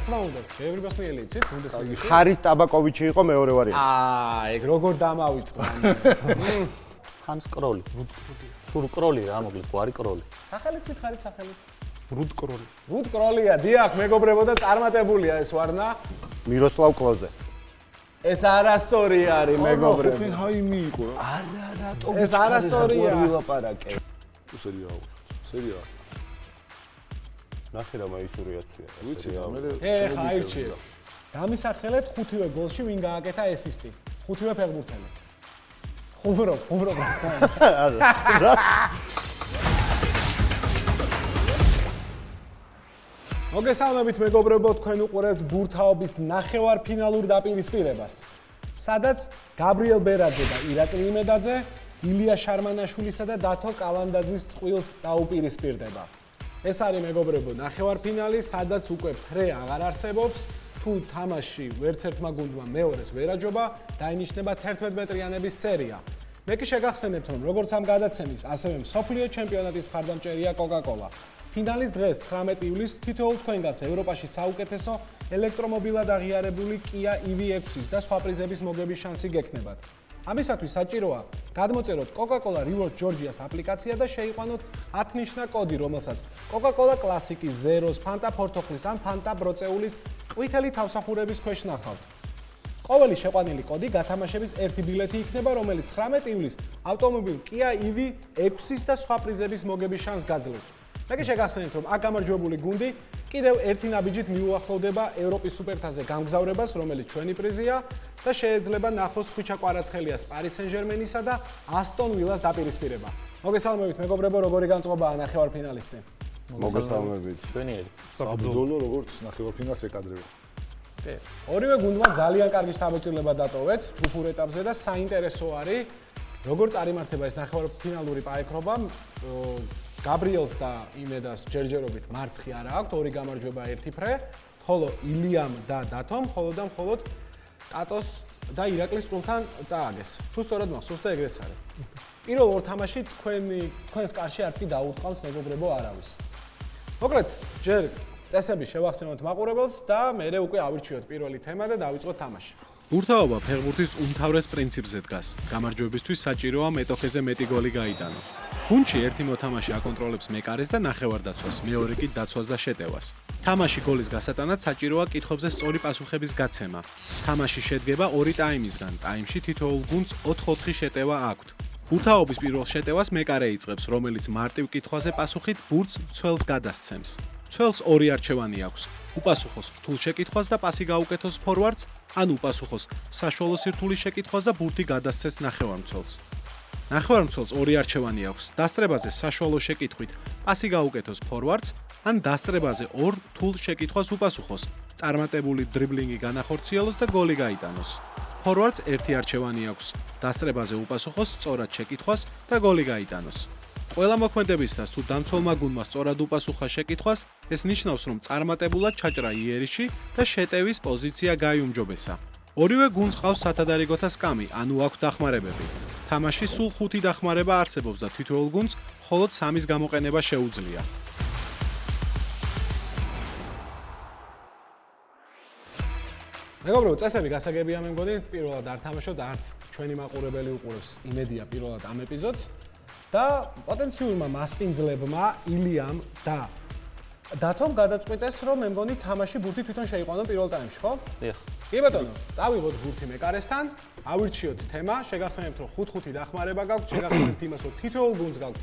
თქმა უნდა, ბევრი ბოსნიელი იცით, ბუნდესლიგაში. ხარის ტაბაკოვიჩი იყო მეორე ვარიანტი. ეგ როგორ დამავიწყო. ჰანს კროლი. თუ კროლი რა მოკლედ, გვარი კროლი. სახელიც მითხარით, სახელიც. რუდ კროლი. რუდ კროლია, დიახ, მეგობრებო და წარმატებულია ეს ვარნა. მიროსლავ კლოზე. ეს არასწორი არის, მეგობრებო. ჰოფენჰაიმი იყო რა. არა, რატო? ეს არასწორია. ვილაპარაკე. სერია. სერია. ნახე რა მაისურიაცია. ვიცი რა, მე ხა აირჩიეთ. დამისახელეთ ხუთივე გოლში ვინ გააკეთა ესისტი. ხუთივე ფეხბურთელი. ხუმრობ. მოგესალმებით მეგობრებო, თქვენ უყურებთ ბურთაობის ნახევარფინალურ დაპირისპირებას, სადაც გაბრიელ ბერაძე და ირაკლი იმედაძე ილია შარმანაშვილისა და დათო კალანდაძის წყვილს დაუპირისპირდება. ეს არის მეგობრებო ნახევარფინალი, სადაც უკვე ფრე აღარ არსებობს, თუ თამაში ვერც ერთმა გუნდმა მეორეს ვერ აჯობა, დაინიშნება 11 მეტრიანების სერია. მე კი შეგახსენებთ, რომ როგორც ამ გადაცემის, ასევე მსოფლიო ჩემპიონატის მხარდამჭერია Coca-Cola. ფინალის დღეს 19 ივლისს თითოეულ თქვენგანს ევროპაში საუკეთესო ელექტრომობილად აღიარებული Kia EV6-ის და სხვა პრიზების მოგების შანსი გექნებათ. ამისათვის საჭიროა გადმოწეროთ Coca-Cola Rewards Georgia-ს აპლიკაცია და შეიყვანოთ 10 ნიშნა კოდი, რომელსაც Coca-Cola კლასიკის, ზეროს, Fanta ფორთოხლის ან Fanta ბროწეულის ყვითელი თავსახურების ქვეშ ნახავთ. ყოველი შეყვანილი კოდი გათამაშების ერთი ბილეთი იქნება, რომელიც 19 ივლისს ავტომობილ Kia EV6-ის და სხვა პრიზების მოგების შანსს გაძლევთ. მე კი შეგახსენებთ, რომ აქ გამარჯვებული გუნდი კიდევ ერთი ნაბიჯით მიუახლოვდება ევროპის სუპერთაზე გამგზავრებას, რომელიც ჩვენი პრიზია და შეეძლება ნახოს ხვიჩა კვარაცხელიას პარის სენ-ჟერმენისა და ასტონ ვილას დაპირისპირება. მოგესალმებით მეგობრებო, როგორი განწყობაა ნახევარფინალის წინ? მოგესალმებით. ჩვენიერი. საბრძოლო როგორც ნახევარფინალს ეკადრება. ორივე გუნდმა ძალიან კარგი შთაბეჭდილება დატოვეთ ჯგუფურ ეტაპზე და საინტერესო არის, როგორ წარიმართება ეს ნახევარფინალური პაექრობა. გაბრიელს და იმედას ჯერჯერობით მარცხი არა აქვთ, ორი გამარჯვება ერთი ფრე, ხოლო ილიამ და დათომ მხოლოდ ტატოს და ირაკლის წყვილთან წააგეს. თუ სწორად მახსოვს და ეგრეც არის. პირველ ორ თამაში თქვენს კარში არც კი დაუტყავთ მეგობრებო არავის. მოკლედ, ჯერ წესები შევახსენოთ მაყურებელს და მერე უკვე ავირჩიოთ პირველი თემა და დავიწყოთ თამაში. ბურთაობა ფეხბურთის უმთავრეს პრინციპზე დგას. გამარჯვებისთვის საჭიროა მეტოქეზე მეტი გოლი გაიტანო. გუნდში ერთი მოთამაშე აკონტროლებს მეკარეს და ნახევარდაცვას, მეორე კი დაცვას და შეტევას. თამაში გოლის გასატანად საჭიროა კითხვებზე სწორი პასუხების გაცემა. თამაში შედგება ორი ტაიმისგან. ტაიმში თითოეულ გუნდს 4-4 შეტევა აქვთ. ბურთაობის პირველ შეტევას მეკარე იწყებს, რომელიც მარტივ კითხვაზე პასუხით ბურთს მცველს გადასცემს. მცველს ორი არჩევანი აქვს: უპასუხოს რთულ შეკითხვას და პასი გაუკეთოს ფორვარდს, ან უპასუხოს საშუალო სირთულის შეკითხვას და ბურთი გადასცეს ნახევარმცველს. ნახევარმცველს ორი არჩევანი აქვს: დასწრებაზე საშუალო შეკითხვით პასი გაუკეთოს ფორვარდს, ან დასწრებაზე ორ რთულ შეკითხვას უპასუხოს, წარმატებული დრიბლინგი განახორციელოს და გოლი გაიტანოს. ფორვარდს ერთი არჩევანი აქვს: დასწრებაზე უპასუხოს სწორად შეკითხვას და გოლი გაიტანოს. ყველა მოქმედებისას თუ დამცველმა გუნდმა სწორად უპასუხა შეკითხვას, ეს ნიშნავს, რომ წარმატებულად ჩაჭრა იერიში და შეტევის პოზიცია გაიუმჯობესა. ორივე გუნდს ყავს სათადარიგოთა სკამი, ანუ აქვს დახმარებები. თამაში სულ 5 დახმარება არსებობს და თითოეულ გუნდს მხოლოდ 3-ის გამოყენება შეუძლია. მეგობრებო, წესები გასაგებია მე მგონი, პირველად არ თამაშობთ, არც ჩვენი მაყურებელი უყურებს, იმედია პირველად ამ ეპიზოდს და პოტენციურმა მასპინძლებმა ილიამ და დათომ გადაწყვიტეს, რომ მე მგონი თამაში ბურთი თვითონ შეიყვანონ პირველ ტაიმში, ხო? დიახ. კი ბატონო, წავიღოთ ბურთი მეკარესთან, ავირჩიოთ თემა, შეგახსენებთ, რომ 5-5 დახმარება გაქვთ, შეგახსენებთ იმას, რომ თითოეულ გუნდს გაქვთ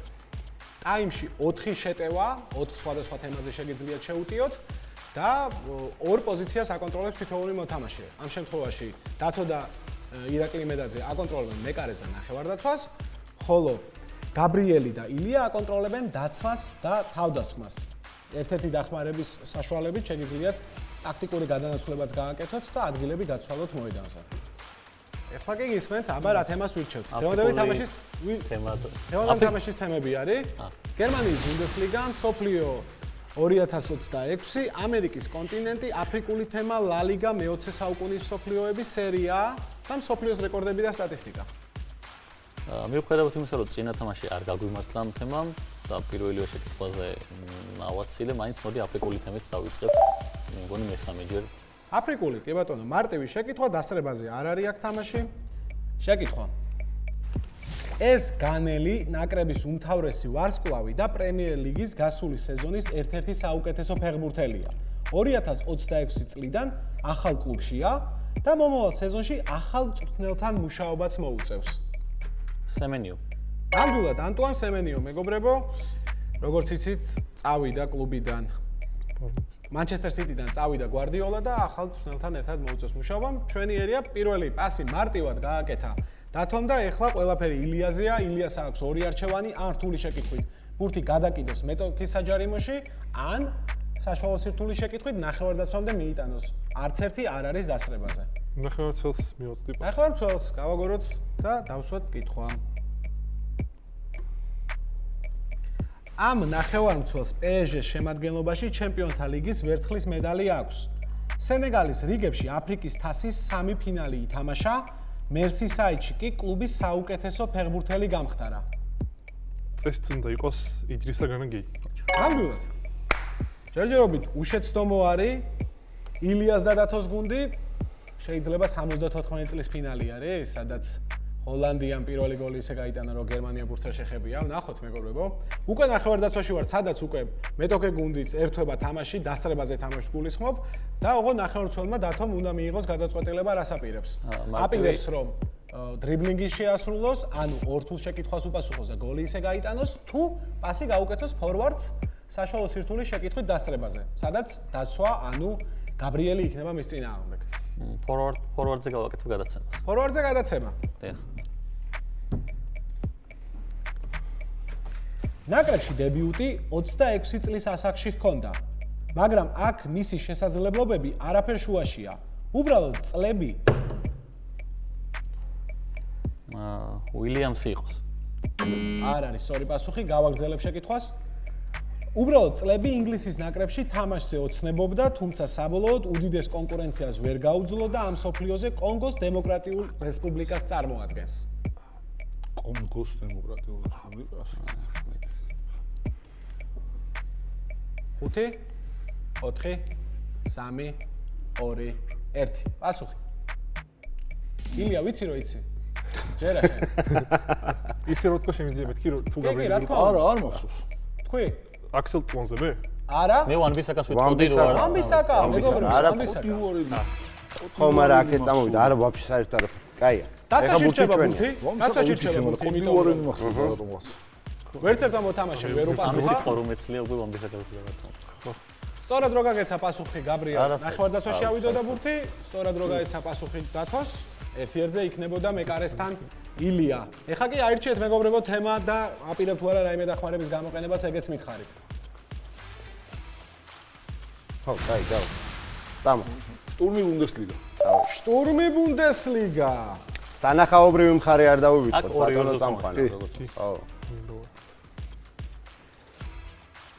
ტაიმში 4 შეტევა, 4 სხვადასხვა თემაზე შეგიძლიათ შეუტიოთ და ორ პოზიციას აკონტროლებს თითოეული მოთამაშე. ამ შემთხვევაში დათო და ირაკლი იმედაძე აკონტროლებენ მეკარეს და ნახევარდაცვას, ხოლო გაბრიელი და ილია აკონტროლებენ დაცვას და თავდასხმას. ერთ-ერთი დახმარების საშუალებით შეგიძლიათ ტაქტიკური გადანაცვლებაც გააკეთოთ და ადგილები გაცვალოთ მოედანზე. ეხლა კი გისმენთ, აბა რა თემას ვირჩევთ? დღევანდელი თამაშის თემები არის გერმანიის ბუნდესლიგა, მსოფლიო 2026, ამერიკის კონტინენტი, აფრიკული თემა, ლა ლიგა, მე-20 საუკუნის მსოფლიოების სერია და მსოფლიოს რეკორდები და სტატისტიკა. მიუხედავად იმისა, რომ წინა თამაში არ გაგვიმართლა ამ თემამ და პირველივე შეკითხვაზე ავაცილე, მაინც მოდი აფრიკული თემით დავიწყებ. მე მგონი მესამე ჯერ. აფრიკული, კი ბატონო, მარტივი შეკითხვა დასწრებაზე არ არის აქ თამაში. შეკითხვა. ეს განელი ნაკრების უმთავრესი ვარსკვლავი და პრემიერ ლიგის გასული სეზონის ერთ-ერთი საუკეთესო ფეხბურთელია. 2026 წლიდან ახალ კლუბშია და მომავალ სეზონში ახალ მწვრთნელთან მუშაობაც მოუწევს. სემენიო. ნამდვილად ანტუან სემენიო, მეგობრებო, როგორც იცით, წავიდა კლუბიდან. Manchester City-დან წავიდა გვარდიოლა და ახალ მწვრთნელთან ერთად მოუწევს მუშაობა. ჩვენი ერია პირველი პასი მარტივად გააკეთა. დათომ და ეხლა ყველაფერი ილიაზეა, ილიას აქვს ორი არჩევანი, ან რთული შეკითხვით ბურთი გადაკიდოს მეტოქის საჯარიმოში, ან საშუალო სირთულის შეკითხვით ნახევარდაცვამდე მიიტანოს. არც ერთი არ არის დასწრებაზე. ნახევარცელს მივაწვდი. ნახევარცველს გავაგოროთ და დავსვათ კითხვა. ამ ნახევარმცველს PSG-ს შემადგენლობაში ჩემპიონთა ლიგის ვერცხლის მედალი აქვს. სენეგალის რიგებში აფრიკის თასის 3 ფინალი ითამაშა, მერსისაიდში კი კლუბის საუკეთესო ფეხბურთელი გამხდარა. წესით უნდა იყოს იდრისა განაგეი. ნამდვილად. ჯერჯერობით უშეცდომო არის ილიას და დათოს გუნდი. შეიძლება 74 წლის ფინალი არის, სადაც ჰოლანდიამ პირველი გოლი ისე გაიტანა, რომ გერმანია ბურთს არ შეხებია. ნახოთ, მეგობრებო. უკვე ნახევარდაცვაში ვარ, სადაც უკვე მეტოქე გუნდიც ერთვება თამაში, დასწრებაზე თამაშს გულისხმობ და ოღონდ ნახევარმცველმა დათომ უნდა მიიღოს გადაწყვეტილება, რას აპირებს. აპირებს, რომ დრიბლინგი შეასრულოს, ანუ ორთულ შეკითხვას უპასუხოს და გოლი ისე გაიტანოს, თუ პასი გაუკეთოს ფორვარდს საშუალო სირთულის შეკითხვით დასწრებაზე, სადაც დაცვა, ანუ გაბრიელი იქნება მის წინააღმდეგ. ფორვარდზე გავაკეთებ გადაცემას. ფორვარდზე გადაცემა. დიახ. ნაკრებში დებიუტი 26 წლის ასაკში ჰქონდა, მაგრამ აქ მისი შესაძლებლობები არაფერ შუაშია. უბრალოდ წლები უილიამსი იყოს. არ არის სწორი პასუხი, გავაგრძელებ შეკითხვას. უბრალოდ წლები ინგლისის ნაკრებში თამაშზე ოცნებობდა, თუმცა საბოლოოდ უდიდეს კონკურენციას ვერ გაუძლო და ამ სოფლიოზე კონგოს დემოკრატიულ რესპუბლიკას წარმოადგენს. კონგოს დემოკრატიულ რესპუბლიკას. 5 4 3 2 1 პასუხი. ილია, ვიცი რომ იცი? ჯერა შენ. ისე რო თქვა შემიძლია მეთქი რომ თუ კი, რა გაბრიელი. თქმა უნდა. არ მახსოვს. თქვი? აქსელ ტლონზე მე? არა? მე ვანბისაკას ვიტყოდი რომ არა. ამბისაკა, მეგობრებო, არა, ამბისაკა. ხო, მაგრამ აქ წამოვიდა, არა, ვაფშე საერთოდ არა. კაია. დაცაში რჩება ბურთი? დაცაში რჩება ბურთი, იმიტომ ვარ რომ მახსოვს რატომღაც. ვერც ერთმა მოთამაშე ვერ ამის უპასუხა. სიტყვა რომ ეცლია უკვე ვანბისაკას გადაგატანა. სწორად რო გაგეცა პასუხი გაბრიელ, ნახევარდაცვაში ავიდოდა ბურთი, სწორად რო გაეცა პასუხი დათოს, ერთ-ერთზე იქნებოდა მეკარესთან ილია. ეხლა კი აირჩიეთ მეგობრებო თემა და აპირებთ ვარა რაიმე დახმარების გამოყენებას, ეგეც მითხარით. ხო, კაი, გავა. წამო. შტურმი ბუნდესლიგა. შტურმი ბუნდესლიგა. სანახაობრივი მხარე არ აქ დავივიწყოთ, ორი ბატონო ორ წამყვანი. როგორც ხო.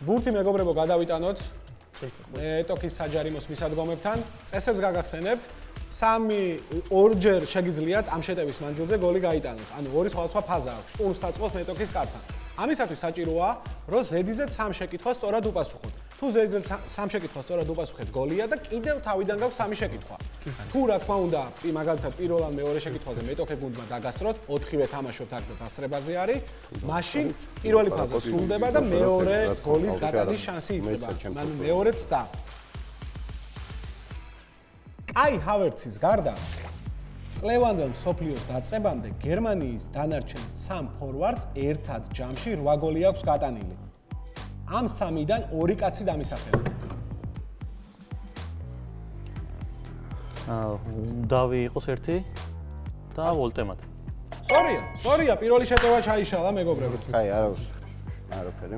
ბურთი მეგობრებო გადავიტანოთ. ეტოქის საჯარიმოს მისადგომებთან. წესებს გაგახსენებთ. ორჯერ შეგიძლიათ ამ შეტევის მანძილზე გოლი გაიტანოთ. ანუ ორი სხვადასხვა ფაზა აქვს. შტურმს საწყოთ მეტოქის კარტთან. ამისათვის საჭიროა, რომ ზედიზედ 3 შეკითხვას სწორად უპასუხოთ. თუ ზედიზედ 3 შეკითხვას სწორად უპასუხეთ, გოლია და კიდევ თავიდან გაქვს 3 შეკითხვა. თუ რა თქმა უნდა, მაგალითად პირველ ან მეორე შეკითხვაზე მეტოქე გუნდმა დაგასწროთ, 4-ვე თამაშობთ აქ და დასწრებაზე არის, მაშინ პირველი ფაზა სრულდება და მეორე გოლის გატანის შანსი იწყება. ანუ მეორე ცდა. კაი ჰავერცის გარდა წლევანდელ მსოფლიოს დაწყებამდე გერმანიის დანარჩენ 3 ფორვარდს ერთად ჯამში 8 გოლი აქვს გატანილი. ამ 3-დან 2 კაცი დამისახელეთ. დავი იყოს ერთი და ვოლტემატი. სწორია, პირველი შეტევა ჩაიშალა მეგობრებო. კაი, არაფერი.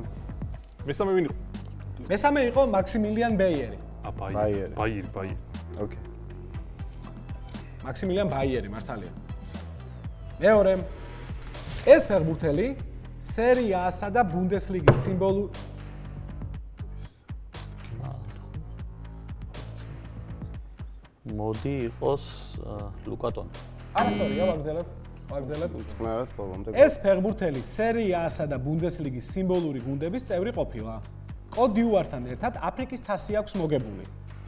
მესამე ვინ იყო? მესამე იყო მაქსიმილიან ბეიერი. ბაიერი. ოკეი. მაქსიმილიან ბაიერი მართალია. მეორე ეს ფეხბურთელი სერია A-სა და ბუნდესლიგის სიმბოლო მოდი იყოს ლუკატონი. არასწორია, ვაგრძელებ. წყნარად ბოლომდე. ეს ფეხბურთელი სერია A-სა და ბუნდესლიგის სიმბოლური გუნდების წევრი ყოფილა. კოდ დიუართან ერთად აფრიკის თასი აქვს მოგებული.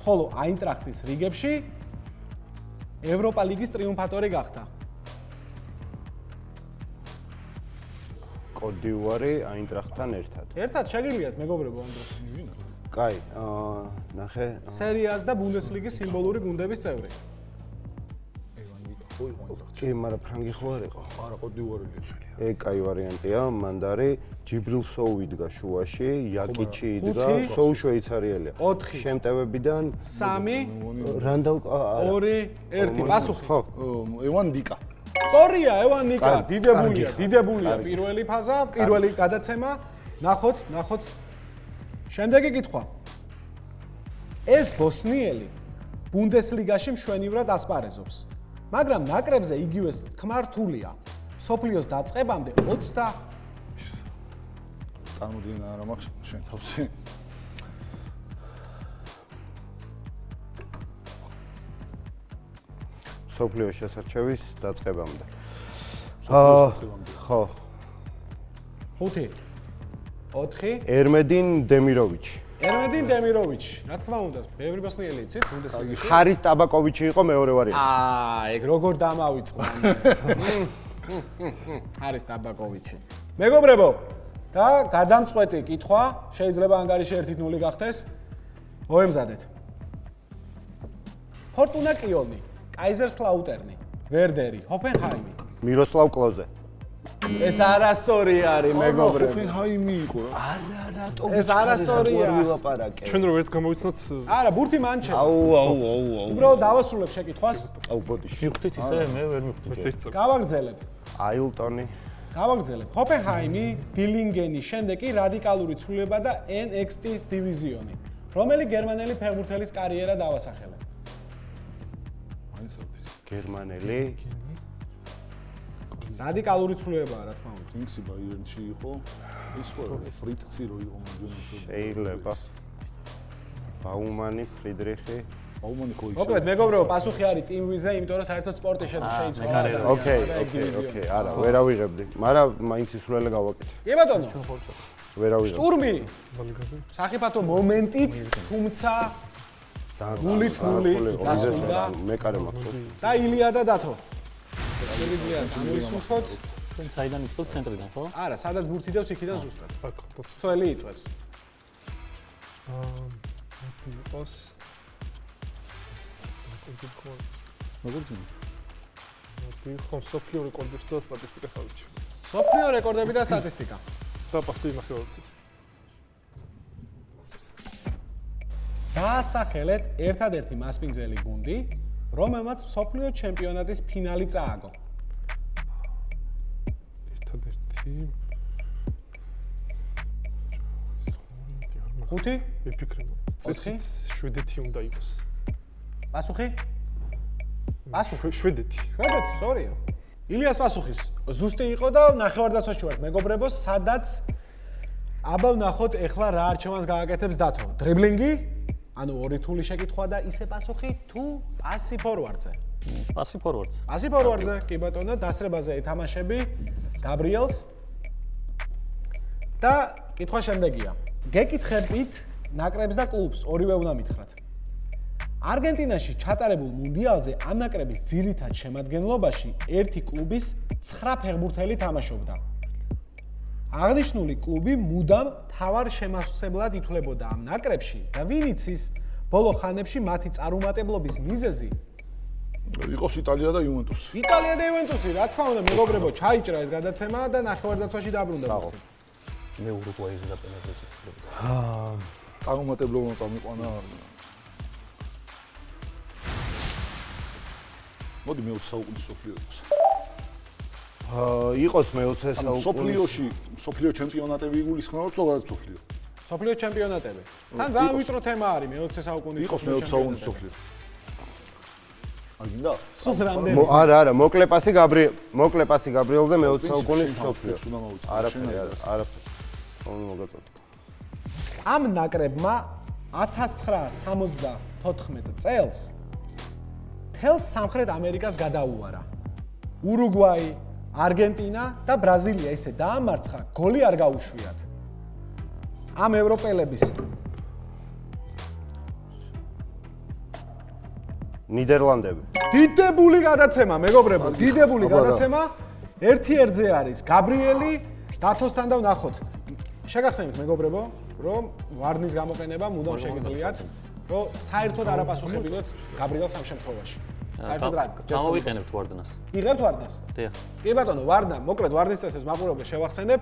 ხოლო აინტრახტის რიგებში ევროპა ლიგის ტრიუმფატორი გახდა. კოდივარი აინტრახტთან ერთად. ერთად შეგიძლიათ მეგობრებო ამ დროს. კაი, ნახე. სერიას და ბუნდესლიგის სიმბოლური გუნდების წევრი. კი, მაგრამ ფრანგი ხო არ იყო? არა, კოდივარია. კაი ვარიანტია, მანდარი, ჯიბრილ სოუ იდგა შუაში, იაკიჩი იდგა, ხუთი. სოუ შვეიცარიელია. 4 შემტევებიდან 3 რანდალ 2 1 პასუხი. ხო, ევან დიკა. სწორია, ევან ნიკა, კარგი, დიდებულია, კარგი. დიდებულია კარგი. პირველი ფაზა, პირველი გადაცემა. ნახოთ. შემდეგი კითხვა. ეს ბოსნიელი ბუნდესლიგაში მშვენივრად ასპარეზობს. მაგრამ ნაკრებზე იგივე თქმა რთულია. სოფლიოს დაწყებამდე 20 წარმოდგენა არა მაქვს შენ თავში. სოფლიოს შესარჩევის დაწყებამდე. ხო, 5 4 ერმედინ დემიროვიჩი. ერმედინ დემიროვიჩი. რა თქმა უნდა, ბევრი ბოსნიელი იცით ბუნდესლიგაში. ხარის ტაბაკოვიჩი იყო მეორე ვარიანტი. ეგ როგორ დამავიწყო. არის ტაბაკოვიჩი. მეგობრებო, და გადამწყვეტი კითხვა, შეიძლება ანგარიში 1-0 გახდეს. მოემზადეთ. ფორტუნა კიოლნი, კაიზერსლაუტერნი, ვერდერი, ჰოფენჰაიმი. მიროსლავ კლოზე. ეს არასწორი არის, მეგობრებო. ჰოფენჰაიმი იყო რა. არა, რატო ეს არასწორია. ვილაპარაკე. ჩვენ რო ერთ გამოვიცნოთ არა, ბურთი მანჩება. აუ. უბრალოდ დავასრულებ შეკითხვას. აუ ბოდიში. მივხვდით ისე, მე ვერ მივხვდით. მეც ერთ წელს. გავაგრძელებ. აილტონი. გავაგრძელებ. ჰოფენჰაიმი, დილინგენი, შემდეგ კი რადიკალური ცვლილება და NXT-ის დივიზიონი. რომელი გერმანელი ფეხბურთელის კარიერა დავასახელებ? მაინც ავთის. გერმანელი. რადიკალური ცვლილებაა, რა თქმა უნდა. კინგსი ბაიერნში იყო. ის ხო ფრიცი რო იყო მომდენო. შეიძლება. ბაუმანი, ფრიდრიხი. აუმანი ხო ის. მოკლედ, მეგობრებო, პასუხი არის Team Wiz-ზე, იმიტომ რომ საერთოდ სპორტი შეიცვალა. ოკეი, არა, ვერ ავიღებდი. მაგრამ მაინც ისრუელე გავაკეთე. კი ბატონო, ვერ ავიღებდი. ტურმი ბალგაზე. სახიფათო მომენტით, თუმცა გულით ნული დასრულდა მეკარე მახსოვს. და ილია და დათო. შეგიძლიათ ამოისურვოთ? თქვენ საიდან იწყებთ ცენტრიდან, ხო? არა, სადაც ბურთი დევს, იქიდან ზუსტად. აქ ბოც. ცველი იწევს. იყოს. როგორც είναι. მოდი ხომ სოფლიო რეკორდებს და სტატისტიკას ავიჩი. სოფლიო რეკორდები და სტატისტიკა. და პასი ნახევარწის. დაასახელეთ ერთადერთი მასპინძელი გუნდი, რომელმაც სოფლიო ჩემპიონატის ფინალი წააგო. ერთადერთი 5 ვიფიქრე. წესით შვედეთი უნდა იყოს. პასუხი? პასუხი. შვედეთი. შვედეთი, სწორია. ილიას პასუხის ზუსტი იყო და ნახევარდაცვაში ვართ, მეგობრებო, სადაც აბა ვნახოთ ეხლა რა არჩევანს გააკეთებს დათო. დრიბლინგი, ანუ ორი თული შეკითხვა და ისე პასუხი თუ პასი ფორვარდზე. პასი ფორვარდზე. პასი ფორვარდზე, კი ბატონო, დასრებაზე ეთამაშები გაბრიელს. და კითხვა შემდეგია. გეკითხებით ნაკრებს და კლუბს, ორივე უნდა მითხრათ. არგენტინაში ჩატარებულ მუნდიალზე ამ ნაკრების ძირითად შემადგენლობაში ერთი კლუბის 9 ფეხბურთელი თამაშობდა. აღნიშნული კლუბი მუდამ თავარ შემასვლებლად ითვლებოდა ამ ნაკრებში და ვინც ის ბოლო ხანებში მათი წარუმატებლობის მიზეზი იყოს იტალია და იუვენტუსი. იტალია და იუვენტუსი, რა თქმა უნდა, მეგობრებო, ჩაიჭრა ეს გადაცემა და ნახევარდაცვაში დაბრუნდა. მე ურუგვაიზე დაპენებდი. წარუმატებლობა წამიყვანა. მოდი მე 20 საუკუნის სოფლიო იყოს. იყოს მე-20 საუკუნის. სოფლიო ჩემპიონატები იგულისხმება ზოგადად სოფლიო. სოფლიო ჩემპიონატები. თან ძალიან ვიწრო თემა არის მე-20 საუკუნის. იყოს მე-20 საუკუნის სოფლიო. აგინდა? სულ რამდენი? არა, მოკლე პასი გაბრიელზე მე-20 საუკუნის სოფლიო. არაფერი, არაფერი. მოგაწოდე. ამ ნაკრებმა 1974 წელს თელს სამხრეთ ამერიკას გადაუარა. ურუგვაი, არგენტინა და ბრაზილია ისე დაამარცხა, გოლი არ გაუშვიათ. ამ ევროპელების ნიდერლანდები. დიდებული გადაცემა, მეგობრებო, დიდებული გადაცემა. ერთი ერთზე არის გაბრიელი, დათოსთან და ვნახოთ. შეგახსენებთ, მეგობრებო, რომ ვარნის გამოყენება მუდამ შეგიძლიათ, რომ საერთოდ არაპასუხებინოთ გაბრიელს ამ შემთხვევაში. საერთოდ რა? ჩამოვიყენებთ ვარდნას. იღებთ ვარდნას? დიახ. კი ბატონო, ვარდნა, მოკლედ ვარდნის წესებს მაყურებელს შევახსენებ.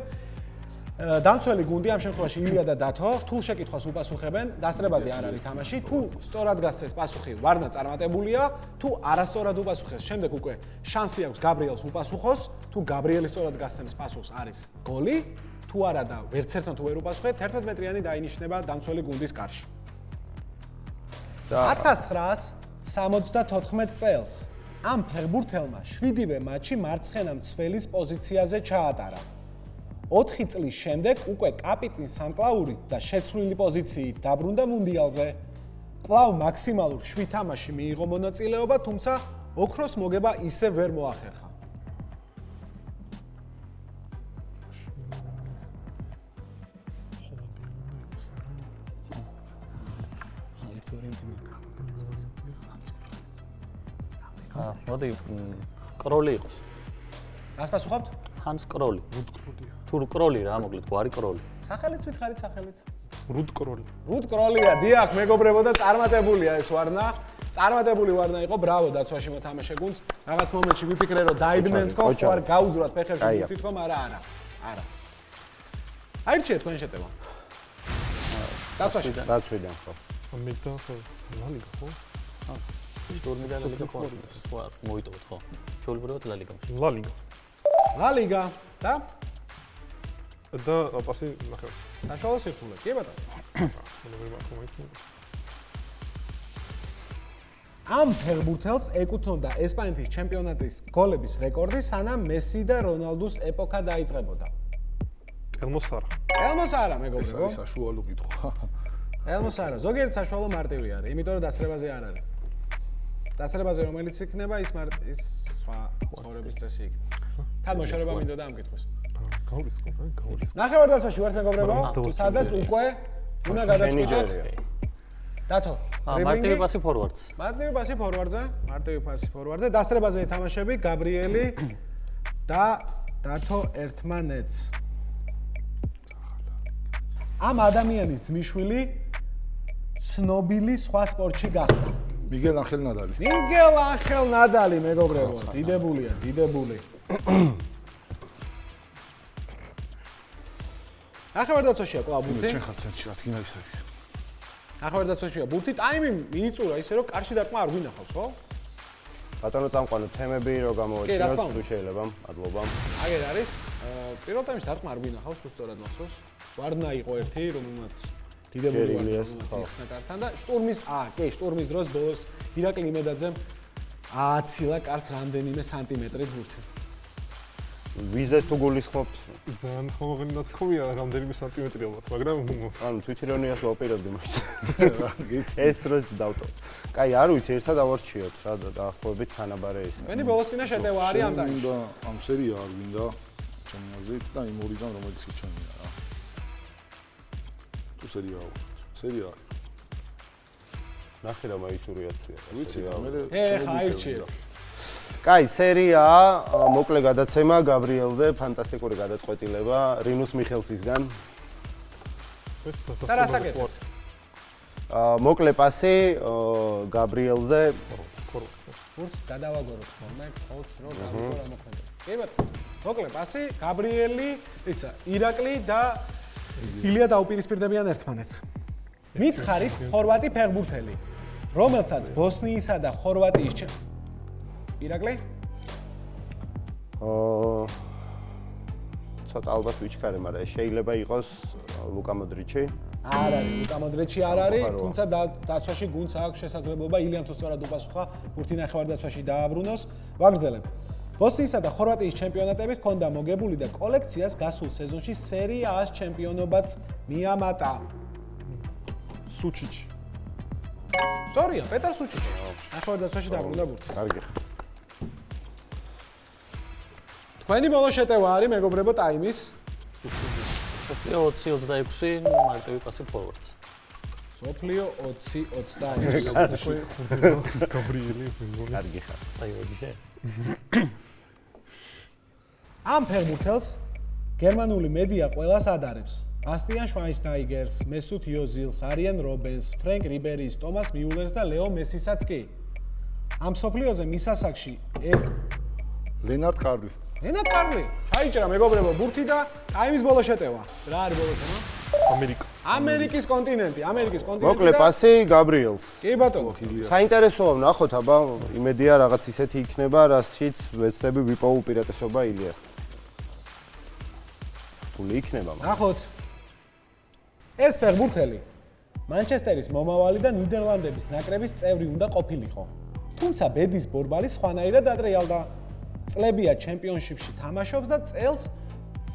დამცველი გუნდი ამ შემთხვევაში ილია და დათო რთულ შეკითხვას უპასუხებენ, დასწრებაზე არ არის თამაში. თუ სწორად გასცეს პასუხი, ვარდნა წარმატებულია, თუ არასწორად უპასუხეს, შემდეგ უკვე შანსი აქვს გაბრიელს უპასუხოს, თუ გაბრიელი სწორად გასცემს პასუხს, არის გოლი, თუ არა და ვერც ერთმა თუ ვერ უპასუხეთ, 11 მეტრიანი დაინიშნება დამცველი გუნდის კარში. 1974 წელს ამ ფეხბურთელმა 7-ვე მატჩი მარცხენა მცველის პოზიციაზე ჩაატარა. 4 წლის შემდეგ უკვე კაპიტნის სამკლაურით და შეცვლილი პოზიციით დაბრუნდა მუნდიალზე. კვლავ მაქსიმალურ 7 თამაშში მიიღო მონაწილეობა, თუმცა ოქროს მოგება ისევ ვერ მოახერხა. მოდი კროლი იყოს. რას პასუხობთ? ჰანს კროლი. თუ კროლი რა მოკლედ, გვარი კროლი. სახელიც მითხარით, სახელიც. რუდ კროლი. რუდ კროლია, დიახ, მეგობრებო და წარმატებულია ეს ვარნა. წარმატებული ვარნა იყო, ბრავო დაცვაში მოთამაშე გუნდს. რაღაც მომენტში ვიფიქრე რომ დაიბნენ თქო, ხო არ გაუძვრათ ფეხებში გუნდი თქო, მაგრამ არა. აირჩიეთ თქვენ შეტევა. დაცვაში. დაცვიდან ხო. ამიტომ ხო ლალიგა ხო? ტურნირზე ლალიგა ხო? მოიტოვოთ ხო? ჩაულებრებოდ ლალიგაში. ლალიგა. ლა ლიგა და და პასი ნახე. საშუალო სირთულე. კი ბატონო. ამ ფეხბურთელს ეკუთვნოდა ესპანეთის ჩემპიონატის გოლების რეკორდი, სანამ მესი და რონალდუს ეპოქა დაიწყებოდა. ელმოსარა. ელმოსარა, ეს მეგობრებო. არის საშუალო კითხვა. ელმოსარა, ზოგიერთ საშუალო მარტივი არის, იმიტომ რომ დასწრებაზე არ არის. დასწრებაზე რომელიც იქნება, ის სხვა ცხოვრების წესი იქნება. თან მოშორება მინდოდა ამ კითხვის. გავლის. ნახევარდაცვაში ვართ, მეგობრებო, სადაც უკვე უნდა გადაწყვიტოთ. დათო, მარტივი პასი ფორვარდს. მარტივი პასი ფორვარდზე, დასწრებაზე ეთამაშები გაბრიელი და დათო ერთმანეთს. ამ ადამიანის ძმისშვილი ცნობილი სხვა სპორტში გახდა. მიგელ ანხელ ნადალი. მიგელ ანხელ ნადალი, მეგობრებო, დიდებულია, დიდებული. ნახევარდაცვაშია კვლავ ბურთი. ჩვენ ხარ ცენტრში, რა თქმა უნდა. ნახევარდაცვაშია ბურთი, ტაიმი მიიწურა ისე რომ კარში დარტყმა არ გვინახავს, ხო? ბატონო წამყვანო თემები რო კი, რა თქმა გამოვაჩინოთ, უნდა. თუ შეიძლება, მადლობა. აგერ არის. პირველ ტაიმში დარტყმა არ გვინახავს, თუ სწორად მახსოვს. ვარდნა იყო ერთი, რომელმაც დიდებული ჯერილიას, ვარდნა ხო. იხსნა კართან და შტურმის დროს ბოლოს ირაკლი იმედაძემ ააცილა კარს რამდენიმე სანტიმეტრით ბურთი. ვიზეს თუ გულისხმობთ, ძალიან ხომაღლი ნათქვამია რამდენიმე სანტიმეტრია ალბათ, მაგრამ ანუ თვითირონიას ვაპირებდი მოიცა. გიცი. ეს დროს დავტო. კაი, არ ვიცი, ერთად ავარჩიოთ რა დაახლოებით თანაბარე ის. მენი ბოლოს წინა შეტევა არის ამ ტაიმში. და ამ სერია არ გვინდა ჩემი აზრით და იმ ორიდან რომელიც იჩვენია რა. თუ სერია ავუხოთ. სერია არის. ნახე რა მაისურიაცია. ვიცი და მე ხა აირჩიეთ. კაი, სერია, მოკლე გადაცემა გაბრიელზე, ფანტასტიკური გადაწყვეტილება რინუს მიხელსისგან. და რას აკეთებთ? მოკლე პასი გაბრიელზე. ბურთს გადავაგოროთ ხოლმე, ხოლმე რომ გავიგო რა მოხდება. კი ბატონო. მოკლე პასი, გაბრიელი, ისა, ირაკლი და ილია დაუპირისპირდებიან ერთმანეთს. მითხარით ხორვატი ფეხბურთელი, რომელსაც ბოსნიისა და ხორვატიის ირაკლი? ცოტა ალბათ ვიჩქარე, მაგრამ შეიძლება იყოს ლუკა მოდრიჩი. არ არის, ლუკა მოდრიჩი არ არის, თუმცა დაცვაში გუნდს აქვს შესაძლებლობა ილიამ თუ სწორად უპასუხა, ბურთი ნახევარდაცვაში დააბრუნოს. ვაგრძელებ. ბოსნიისა და ხორვატიის ჩემპიონატები ჰქონდა მოგებული და კოლექციას გასულ სეზონში სერია A-ს ჩემპიონობაც მიამატა. სუჩიჩი. სწორია, პეტარ სუჩიჩი. ნახევარდაცვაში დააბრუნდა ბურთი. კარგი. თქვენი ბოლო შეტევა არის მეგობრებო ტაიმის. 20-26 მარტივი პასი ფორვარდს. სოფლიო 20-20. გაბრიელი მეგონი. კარგი ხარ. აი ვიდიშე. ამ ფეხბურთელს გერმანული მედია ყველას ადარებს. ბასტიან შვაინსტაიგერს, მესუტ იოზილს, არიან რობენს, ფრენკ რიბერის, ტომას მიულერს და ლეო მესისაც კი. ამ სოფლიოზე მისასაკში ლენარდ კარლი. ლენარდ კარლი ჩაიჭრა მეგობრებო ბურთი და ტაიმის ბოლო შეტევა. რა არის ბოლო თემა? ამერიკა. ამერიკის კონტინენტი. მოკლე პასი გაბრიელს. კი ბატონო. საინტერესოა ვნახოთ, აბა იმედია რაღაც ისეთი იქნება, რაშიც ვეცდები ვიპოვო უპირატესობა ილიასთან. თული იქნება, მაგრამ ნახოთ. ეს ფეხბურთელი მანჩესტერის მომავალი და ნიდერლანდების ნაკრების წევრი უნდა ყოფილიყო. თუმცა ბედის ბორბალი სხვანაირად ადრეალდა. წლებია ჩემპიონშიპში თამაშობს და წელს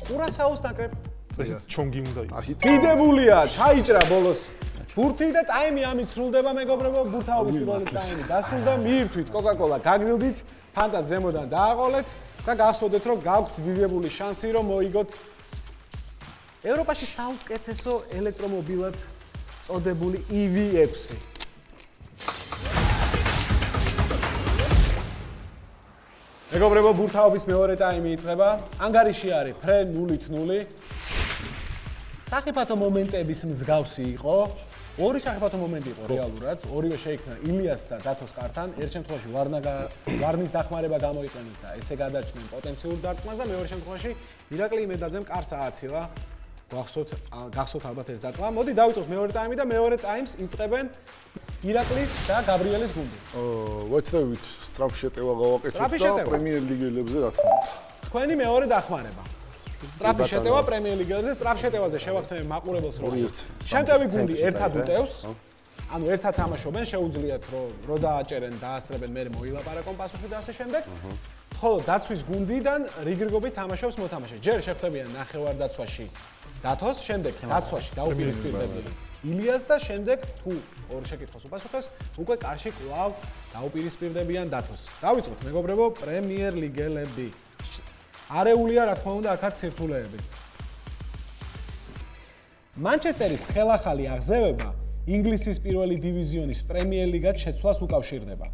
კურასაოს ნაკრებ წესით ჩონგი უნდა იყოს. დიდებულია, ჩაიჭრა ბოლოს. ბურთი და ტაიმი ამით სრულდება მეგობრებო, ბურთაობის პირველი ტაიმი დასრულდა, მიირთვით კოკაკოლა, გაგრილდით, ფანტა ზემოდან დააყოლეთ და გახსოვდეთ რომ გაქვთ დიდებული შანსი რომ მოიგოთ ევროპაში საუკეთესო ელექტრომობილად წოდებული EV6. მეგობრებო, ბურთაობის მეორე ტაიმი იწყება. ანგარიში არის ფრე 0-0. საფეხბურთო მომენტების მსგავსი იყო. ორი საფეხბურთო მომენტი იყო რეალურად. ორივე შეიქმნა ილიას და დათოს კართან. ერთ შემთხვევაში ვარნის დახმარება გამოიყენეს და ესე გადაჭდნენ პოტენციურ დარტყმას და მეორე შემთხვევაში ირაკლი იმედაძემ კარს ააცილა. გახსოვთ ალბათ ეს დარტყმა. მოდი დავიწყოთ მეორე ტაიმი და მეორე ტაიმს იწყებენ ირაკლის და გაბრიელის გუნდი. ვეცდებით სწრაფ შეტევა გავაკეთოთ სწრაფი და შეტევა. პრემიერ ლიგელებზე რა თქმა უნდა. თქვენი მეორე დახმარება. სწრაფი შეტევა პრემიერ ლიგაზე, სწრაფ შეტევაზე შევახსენებ მაყურებელს რომ შემტევი გუნდი ერთად უტევს. ანუ ერთად თამაშობენ, შეუძლიათ რომ დააჭერენ, დაასწრებენ, მე მოილაპარაკონ პასუხი და ასე შემდეგ. ხოლო დაცვის გუნდიდან რიგრიგობით თამაშობს მოთამაშე. ჯერ შეხვდებიან ნახევარდაცვაში დათოს, შემდეგ დაცვაში დაუპირისპირდებიან ილიას და შემდეგ თუ ორ შეკითხვას უპასუხეს, უკვე კარში კვლავ დაუპირისპირდებიან დათოს. დავიწყოთ მეგობრებო, პრემიერ ლიგელები. არეულია რა თქმა უნდა აქაც სირთულეები. მანჩესტერის ხელახალი აღზევება ინგლისის პირველი დივიზიონის პრემიერ ლიგად შეცვლას უკავშირდება.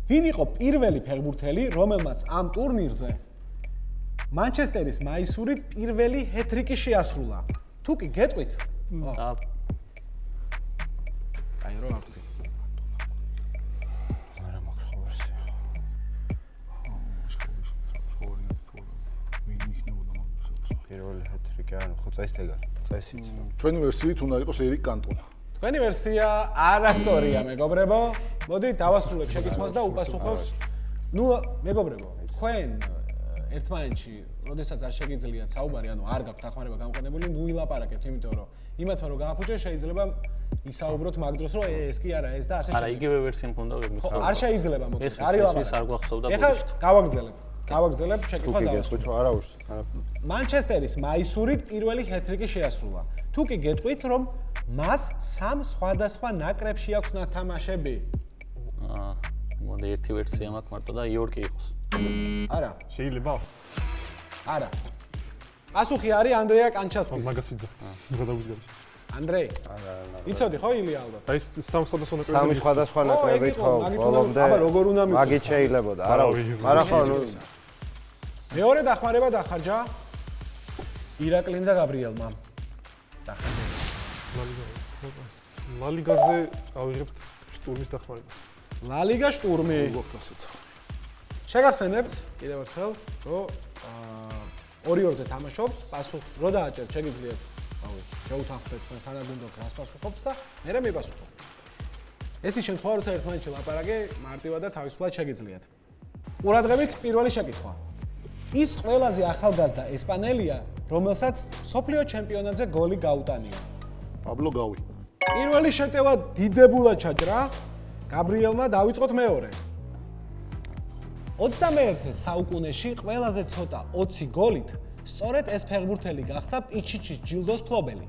ვინ იყო პირველი ფეხბურთელი, რომელმაც ამ ტურნირზე მანჩესტერის მაისურით პირველი ჰეტრიკი შეასრულა? თუ კი გეტყვით? აი რა ვთქვი. არა მაქვს ხო ვერსია. პირველი ჰეტრიკი არ ხო წესით. ჩვენი ვერსიით უნდა იყოს ერიკ კანტონა. თქვენი ვერსია არასწორია მეგობრებო. მოდი დავასრულებ შეკითხვას და უპასუხოთ. ნუ მეგობრებო, თქვენ ერთმანეთში, როდესაც არ შეგიძლიათ საუბარი, ანუ არ გაქვთ დახმარება გამოყენებული, ნუ ილაპარაკებთ, იმიტომ რომ იმათმა რომ გააფუჭეს, შეიძლება ისაუბროთ მაგ დროს, რომ ეს კი არა, ეს და ასე შემდეგ. არა, იგივე ვერსია მქონდა მიხაილ. არ შეიძლება მოკლედ, ეს არის ლაპარაკი. ეს არ გვახსოვდა ეხლა ბოდიშით. გავაგზელებ შეკითხვას თუ კი დავასრულებ. გეტყვით, არა უშ. მანჩესტერის მაისურით პირველი ჰეტრიკი შეასრულა. თუ კი გეტყვით, რომ მას სამ სხვადასხვა ნაკრებში აქვს ნათამაშები? მოდი ერთი ვერსია მაქვს მარტო და იორკი იყოს. არა, შეიძლება? არა. პასუხი არის ანდრეა კანჩალსკის. მაგას ვიძახ. გადავიზგარი. ანდრეი. არა. იცოდი ხო ილია ალბათ? აი ეს სამ სხვადასხვა ნაკრები. სამი სხვადასხვა ნაკრებით ხო, მაგით ბოლომდე. აბა როგორ უნდა მივხვდეს? მაგით შეიძლებოდა. არა ხო, მეორე დახმარება დახარჯა ირაკლიმ და გაბრიელმა. დახარჯა. ლა ლიგაზე ავიღებთ შტურმის დახმარებას. ლა ლიგა შტურმი. გვაქვს შეგახსენებთ კიდევ ერთხელ, რომ 2-2-ზე თამაშობთ, პასუხს რო დააჭერთ, შეგიძლიათ, რავი, შეუთანხმდეთ თქვენს თანაგუნდელს, რას პასუხობთ და მე მიპასუხოთ. ეს ის შემთხვევა, როცა ერთმანეთში ლაპარაკი მარტივად და თავისუფლად შეგიძლიათ. ყურადღებით პირველი შეკითხვა. ის ყველაზე ახალგაზრდა ესპანელია, რომელსაც სოფლიო ჩემპიონატზე გოლი გაუტანია. პაბლო გავი. პირველი შეტევა დიდებულად ჩაჭრა, გაბრიელმა დავიწყოთ მეორე. 21 საუკუნეში ყველაზე ცოტა 20 გოლით სწორედ ეს ფეხბურთელი გახდა პიჩიჩის ჯილდოს მფლობელი.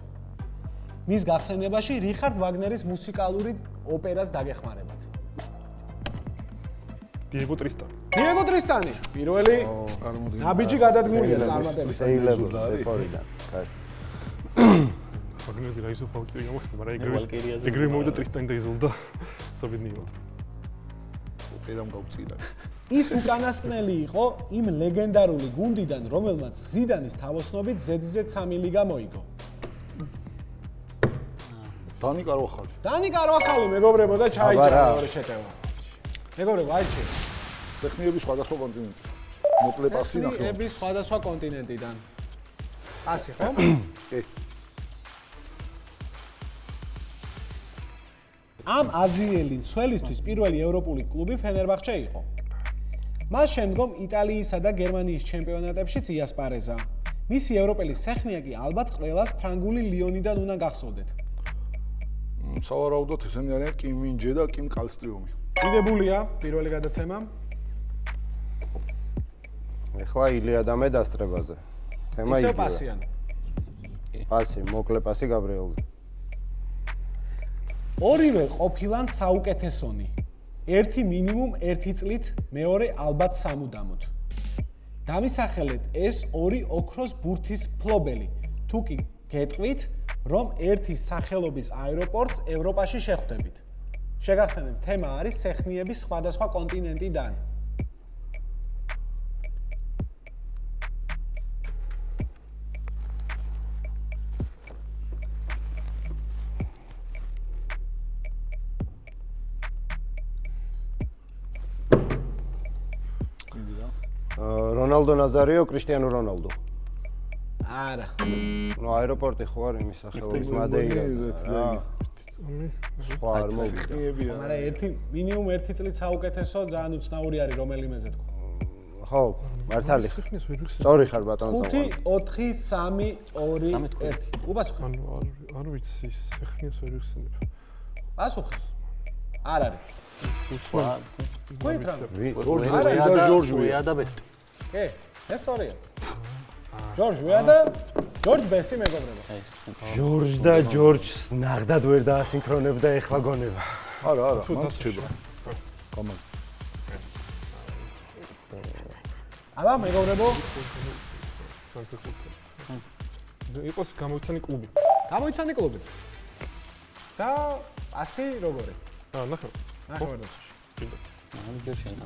მის გახსენებაში რიხარდ ვაგნერის მუსიკალური ოპერას დაგეხმარებათ. დიეგო ტრისტანი. დიეგო ტრისტანი, პირველი ნაბიჯი გადადგმულია წარმატებით. შეიძლება რეპორიდან. მაგნეზი რა ისო ფალკირი გამოსდა, მაგრამ ვალკირიაზე ეგრევე მოვიდა ტრისტანი და იზლდა საბედნიერო. პირამ გავწირა. ის უკანასკნელი იყო იმ ლეგენდარული გუნდიდან, რომელმაც ზიდანის თამაშობით ZZ3 ლიგა მოიგო. დანი კარვახალი. დანი კარვახალი მეგობრებო და ჩაიჭრა აბარა. მეორე შეტევა. მეგობრებო, აიჩი. ტექნიების სხვადასხვა კონტინენტი. მოკლე პასი ნახე. ტექნიების სხვადასხვა კონტინენტიდან. პასი ხო? კი. ამ აზიელი მცველისთვის პირველი ევროპული კლუბი ფენერბახჩე იყო. მას შემდგომ იტალიისა და გერმანიის ჩემპიონატებშიც იასპარეზა. მისი ევროპელი სეხნია კი ალბათ ყველას ფრანგული ლიონიდან უნდა გახსოვდეთ. სავარაუდოდ ესენი არიან კიმ მინჯე და კიმ კალსტრიუმი. დიდებულია პირველი გადაცემა. ეხლა ილია დამე დასწრებაზე. თემა ისევ იგივე. პასიან. პასი, მოკლე პასი გაბრიელზე. ორივე ყოფილან საუკეთესონი. ერთი მინიმუმ 1 წლით, მეორე ალბათ სამუდამოდ. დამისახელეთ ეს ორი ოქროს ბურთის ფლობელი. თუ კი გეტყვით, რომ ერთის სახელობის აეროპორტს ევროპაში შეხვდებით. შეგახსენებთ, თემა არის სეხნიების სხვადასხვა კონტინენტიდან. რონალდო ნაზარიო, კრისტიანო რონალდო. არა. ნუ აეროპორტი ხო არ იმის სახელობის მადეირაზე. სხვა არ მოვიდა. ტექნიებია. მაგრამ ერთი მინიმუმ 1 წლით საუკეთესო ძალიან უცნაური არის რომელიმეზე თქვა. ხო, მართალი. სიხნეს ვერ ვიხსენე. სწორი ხარ ბატონო. 5 4 3 2 1. უპასუხე. ანუ არ ვიცი, სიხნეს ვერ ვიხსენებ. პასუხი. არ არის. უსმენ. გოით რა? ჟორჟ ვია და ბესტი. კი, ეს სწორია. ჟორჟ ვია და ჯორჯ ბესტი მეგობრებო. ჟორჟ და ჯორჯს ნახდად ვერ დაასინქრონებდა ეხლა გონება. არა, არა, თუ მან დაცვა. შედა. გამაზე. აბა მეგობრებო, იყოს გამოიცანი კლუბი. გამოიცანი კლუბი. და პასი როგორი? ნახე. ნახევარდაცვაში. ანუ ჯერ შენ.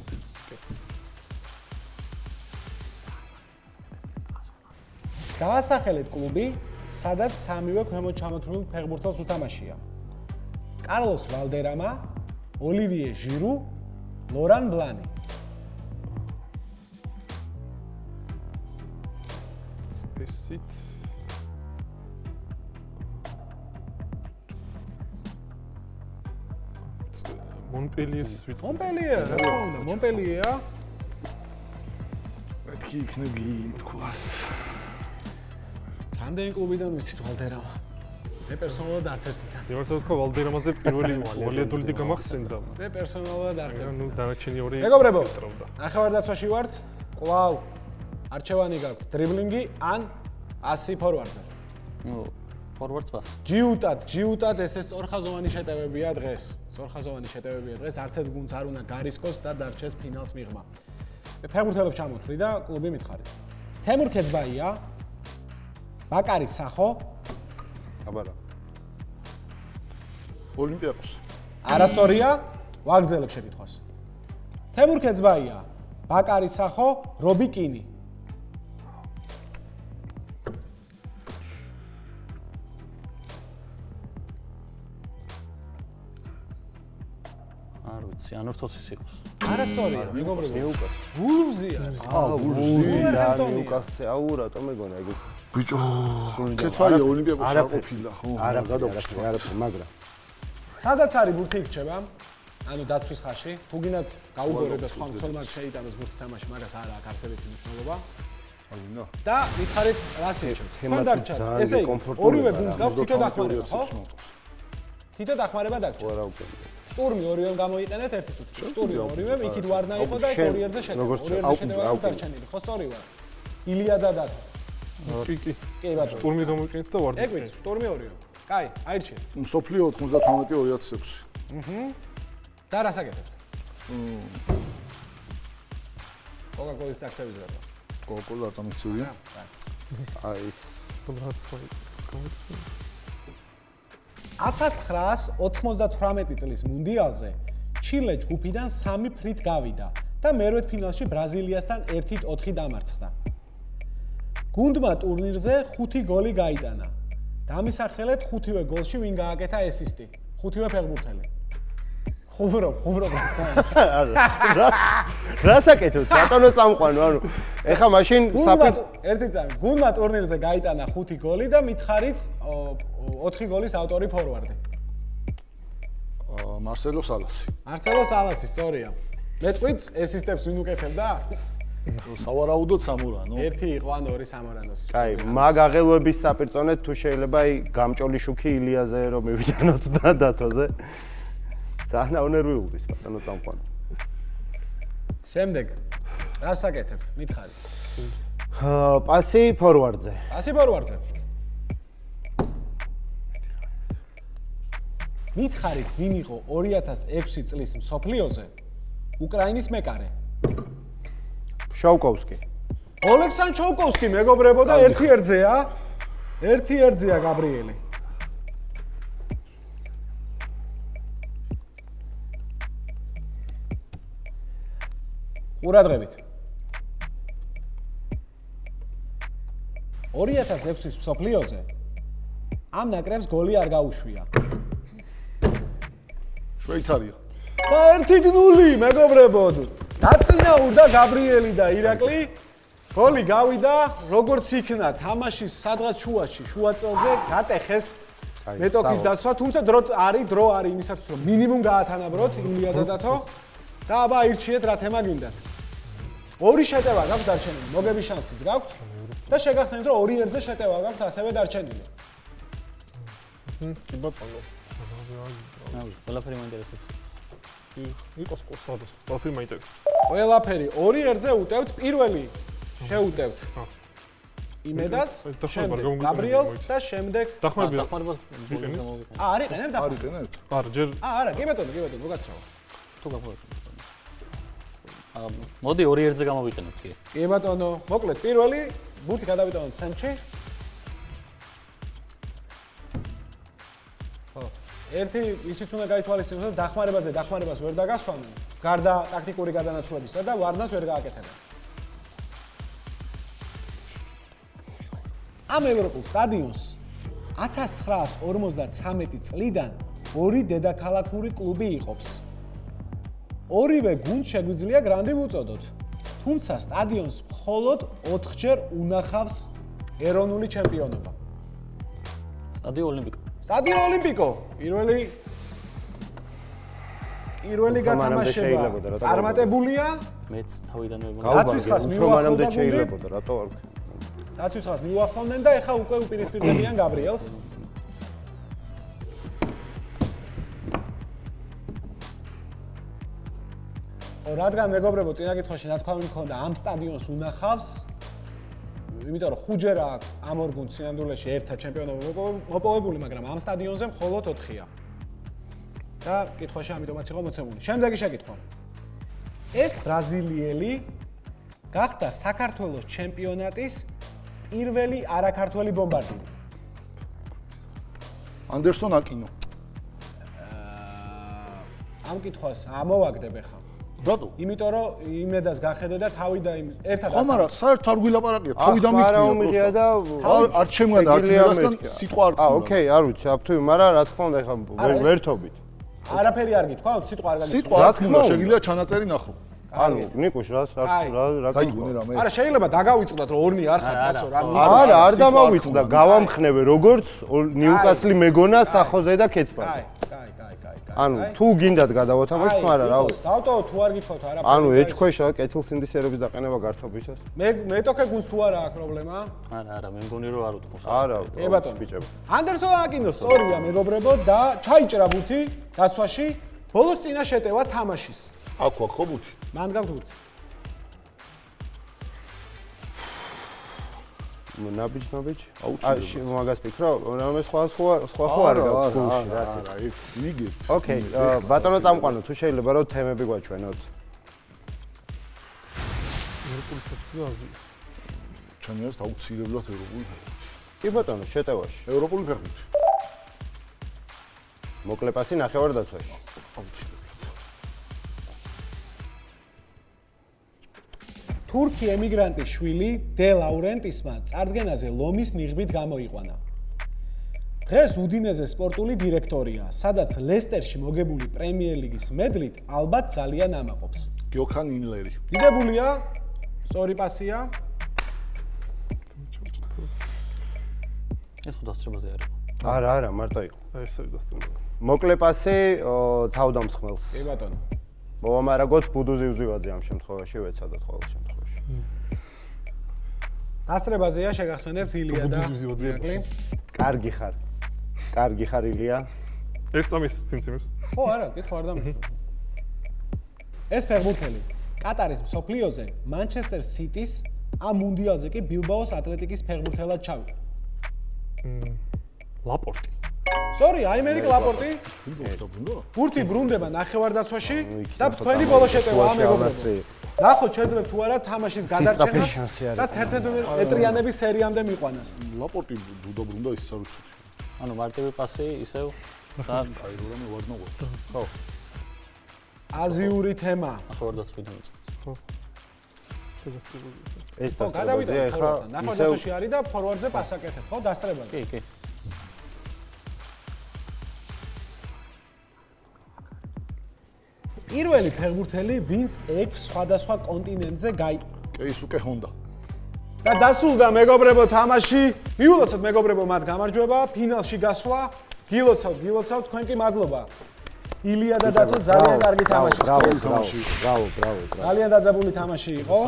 დაასახელეთ კლუბი, სადაც სამივე ქვემოთ ჩამოთვლილ ფეხბურთელს უთამაშია. კარლოს ვალდერამა, ოლივიე ჟირუ, ლორან ბლანი. ესით მონპელიეს ვიტყვი. მონპელიე, რა თქმა უნდა, მონპელიეა. მეთქი იქნები თქვას. რამდენი კლუბიდან ვიცით ვალდერამა? მე პერსონალურად არც ერთიდან. იმართლა თქვა ვალდერამაზე პირველი ვალიადოლი გამახსენდა. მე პერსონალურად არც ერთიდან. ნუ დანარჩენი ორი მეგობრებო, ეტროვდა. ნახევარდაცვაში ვართ. კვლავ არჩევანი გაქვთ, დრიბლინგი ან პასი ფორვარდზე. ნუ ფორვარდს პას. ჯიუტად ესე სწორხაზოვანი შეტევებია დღეს. სწორხაზოვანი შეტევებია დღეს. არც ერთ გუნდს არ უნდა გარისკოს და დარჩეს ფინალს მიღმა. მე ფეხბურთელებს ჩამოთვლი და კლუბი მითხარით. თემურ ქეცბაია, ბაკარი სახო, აბარა. ოლიმპიაკოსი. არასწორია, ვაგრძელებ შეკითხვას. თემურ ქეცბაია, ბაკარი სახო, რობი კინი. არ ვიცი, ანუ რთოსის იყოს. არასწორია, მეგობრებო. ვულვზია. და ნიუკასლზე, აუ რატო მეგონა ეგ ბიჭო, კეცფაია ოლიმპიაკოსი არ ყოფილა, ხო? არაფერი, მაგრამ სადაც არის ბურთი იქჩება? ანუ დაცვის ხაში, თუ გინდათ გაუგორე და სხვა მცველმაც შეიტანოს ბურთი თამაში, მაგას არა აქვს არსებითი მნიშვნელობა. აუნა. და მითხარით რას ირჩევთ? თქვენ დარჩათ. ძალიან ესე იგი, კომფორტული ორივე ხარ, გუნდს გაქვთ თითო დახმარება, ხო? 286 მოწონს. თითო დახმარება დაგჭირთ. არა უკვე. შტურმი ორივემ გამოიყენეთ 1 წუთში. შტურმი ორივემ იქით ვარნა იყო და შენ, ორიერზე შეტევა. როგორც ორიერზე შეტევა დარჩენილი. ხო სწორი ვარ. ილია და დათო. კი, კი. კი ბატონო. ტურმი გამოვიყენეთ და ვარდი. ეგ ვიცი, შტურმი ორივე. კაი, აირჩიეთ. მსოფლიო 98-2006. და რას აკეთებთ? კოკა-კოლის წაქცევის გარდა. კოკა-კოლა არ დამეცევია. აი ეს რაც ხო ის გამოიწვია. 1998 წლის მუნდიალზე ჩილე ჯგუფიდან 3 ფრით გავიდა და მერვე ფინალში ბრაზილიასთან 1-4 დამარცხდა. გუნდმა ტურნირზე 5 გოლი გაიტანა. დამისახელეთ 5-ვე გოლში ვინ გააკეთა ესისტი? 5-ვე ფეხბურთელი. ხუმრობ. რასაკეთოთ? ბატონო წამყვანო, ანუ ეხა მაშინ ერთი წამი. გუნდმა ტურნირზე გაიტანა 5 გოლი და მითხარით 4 გოლის ავტორი ფორვარდი. მარსელო სალასი. მარსელო სალასი, სწორია. მეტყვით ესისტებს ვინ უკეთებდა? სავარაუდოდ სამურანო. ერთი იყო ან ორი სამორანოს. აი, მაგ აღელვების საპირწონედ თუ შეიძლება აი გამჭოლი შუქი ილიაზე რომ მივიდანოთ და დათოზე. ძალიან აუნერვიულდის ბატონო წამყვანო. შემდეგ რას აკეთებთ? მითხარით. პასი ფორვარდზე. პასი ფორვარდზე. მითხარით ვინ იყო 2006 წლის მსოფლიოზე უკრაინის მეკარე? შოვკოვსკი. ოლექსან ჩოვკოვსკი მეგობრებო და ერთი ერთზეა. ერთი ერთზეა გაბრიელი. ყურადღებით. 2006 მსოფლიოზე ამ ნაკრებს გოლი არ გაუშვია. შვეიცარია. და 1-0 მეგობრებო. დაწინაურდა გაბრიელი და ირაკლი. გოლი გავიდა, როგორც იქნა თამაშის სადღაც შუაში, შუა წელზე გატეხეს მეტოქის დაცვა, თუმცა დრო არის იმისათვის, რომ მინიმუმ გაათანაბროთ ილია და დათო და აბა აირჩიეთ რა თემა გინდათ. ორი შეტევა გაქვთ დარჩენილი, მოგების შანსიც გაქვთ და შეგახსენეთ, რომ 2-1-ზე შეტევა გაქვთ ასევე დარჩენილი. კი ბატონო. ყველაფერი მაინტერესებს. იყოს ყოსადოს. ყველაფერი მაინტერესებს. ყველაფერი 2-1-ზე უტევთ, პირველი შეუტევთ იმედას, შემდეგ გაბრიელს და შემდეგ დახმარება. არ იყენებ დახმარებას? არიყენებთ? არ ჯერ არა, კი ბატონო, მოგაცრავა. თუ გაგვაქვს. მოდი 2-1-ზე გამოვიყენოთ კი. კი ბატონო, მოკლედ პირველი ბურთი გადავიტანოთ ცენტრში. ხო. ერთი ისიც უნდა გაითვალისწინოთ, რომ დახმარებას ვერ დაგასვამენ, გარდა ტაქტიკური გადანაცვლებისა და ვარდნას ვერ გააკეთებენ. ამ ევროპულ სტადიონს 1953 წლიდან ორი დედაქალაქური კლუბი იყოფს. ორივე გუნდს შეგვიძლია გრანდი უწოდოთ. თუმცა სტადიონს მხოლოდ 4-ჯერ უნახავს ეროვნული ჩემპიონობა. სტადიო ოლიმპიკო. სტადიო ოლიმპიკო პირველი გათამაშება წარმატებულია. მეც თავიდანვე დაცვის ხას მანამდე მიუახლოვდა გუნდი. შეიძლებოდა, რატო არ ვქ? დაცვის ხას მიუახლოვდნენ და ეხა უკვე უპირისპირდებიან გაბრიელს. რადგან მეგობრებო, წინა კითხვაში ნათქვამი მქონდა ამ სტადიონს უნახავს, იმიტომ რომ 5-ჯერ აქვს ამ ორ გუნდს სინამდვილეში ერთად ჩემპიონობა მოპოვებული, მაგრამ ამ სტადიონზე მხოლოდ 4-ია. და კითხვაში ამიტომაც იყო მოცემული. შემდეგი შეკითხვა. ეს ბრაზილიელი გახდა საქართველოს ჩემპიონატის პირველი არაქართველი ბომბარდირი. ანდერსონ აკინო. ამ კითხვას ამოვაგდებ ახლა. რატო? იმიტომ რომ იმედას გახედე და თავი და ერთად ხომ არა, საერთოდ არ გვილაპარაკია, თავიდან მიხდია და არ შემგანდა არც იმედასთან სიტყვა არ თქვა. ოკეი, არ ვიცი, აფთუი, მაგრამ რა თქმა უნდა, ეხლა ვერთობით. არაფერი არ გითქვა, სიტყვა არ გაგიცნო. სიტყვა არ თქვა, შეგიძლია ჩანაწერი ნახო. ანუ ნიკუშ რა გაიგონე რამე. არა, შეიძლება დაგავიწყდათ რომ ორნი არ ხარ კაცო რა. არა, არ დამავიწყდა, გავამხნევე როგორც ნიუკასლი მეგონა სახოზე და კეცბაზე. ანუ თუ გინდათ გადავოთამაშოთ, მაგრამ რა ვიცი. დავტოვოთ თუ არ გითხოვთ არაფერი. ანუ ეჭქვეშა კეთილსინდისერობის დაყენება გართობისას. მეტოქე გუნდს თუ არა აქვს პრობლემა? არა, მე მგონი რომ არ უთხოვს. არა, კი ბატონო. ბიჭებო. ანდერსონ აკინო სწორია მეგობრებო და ჩაიჭრა ბურთი დაცვაში. ბოლოს წინა შეტევა თამაშის. აქვ ხო ბუთი? მან გაქვთ ბურთი. ნაბიჯ. აუცილებლად. მაგას ფიქრობ, რამე სხვა არ გაქვს გულში, რასი. იგივე. ოკეი, ბატონო წამყვანო, თუ შეიძლება რომ თემები გვაჩვენოთ. ეროვნული ფეხბურთი. ჩემი აზრით აუცილებლად ევროპული. კი ბატონო, შეტევაში. ევროპული ფეხბურთი. მოკლე პასი ნახევარ-დაცვაში. თურქი ემიგრანტის შვილი დე ლაურენტისმა წარდგენაზე ლომის ნიღბით გამოიყვანა. დღეს უდინეზე სპორტული დირექტორია, სადაც ლესტერში მოგებული პრემიერ ლიგის მედლით ალბათ ძალიან ამაყობს. გიოქან ინლერი. დიდებულია, სწორი პასია. ეს ხო დასწრებაზე არის. არა, მარტო იყო. ეს არის დასწრება. მოკლე პასი თავდამსხმელს. კი ბატონო. მოვამარაგოთ ბუდუზი უზივაძე ამ შემთხვევაში, ვეცადოთ ყოველ შემთხვევაში. დასწრებაზეა შეგახსენებთ ილია და ბუდუზი უზივაძე. ირაკლი. კარგი ხარ ილია. ერთ წამის ციმციმებს. ხო, არა, კითხვა არ დამისვა. ეს ფეხბურთელი კატარის მსოფლიოზე მანჩესტერ სიტის ამ მუნდიალზე კი ბილბაოს ატლეტიკის ფეხბურთელად ჩავიდა. ლაპორტი. Sorry, აიმერიკ ლაპორტი. ბურთი ბრუნდება ნახევარ-დაცვაში და თქვენი ბოლო შეტევა ამეგობრებო. ნახოთ შეძლებ თუ არა თამაშის გადარჩენას და 11 მეტრიანების სერიამდე მიყვანას. ლაპორტი დუდა ის არ ვიცი. ანუ მარტივი პასი ისევ და აი რამე ვარდნობა. ხო, აზიური თემა. ნახევარ-დაცვიდან იწყებს. ხო. შესაძლებელი. ეს ხო, გადავიდა დასწრებაზე ახლა ნახევარ-დაცვაში არის და ფორვარდზე პასაკეთებ, ხო, დასწრებაზე. კი. პირველი ფეხბურთელი, ვინც 6 სხვადასხვა კონტინენტზე კეის უკვე ჰონდა. და დასრულდა მეგობრებო თამაში. მიულოცოთ მეგობრებო მათ გამარჯვება, ფინალში გასვლა. გილოცავთ, თქვენ კი მადლობა. ილია და დათო ძალიან კარგი თამაში გწევს. ბრავო. ძალიან დაძაბული თამაში იყო.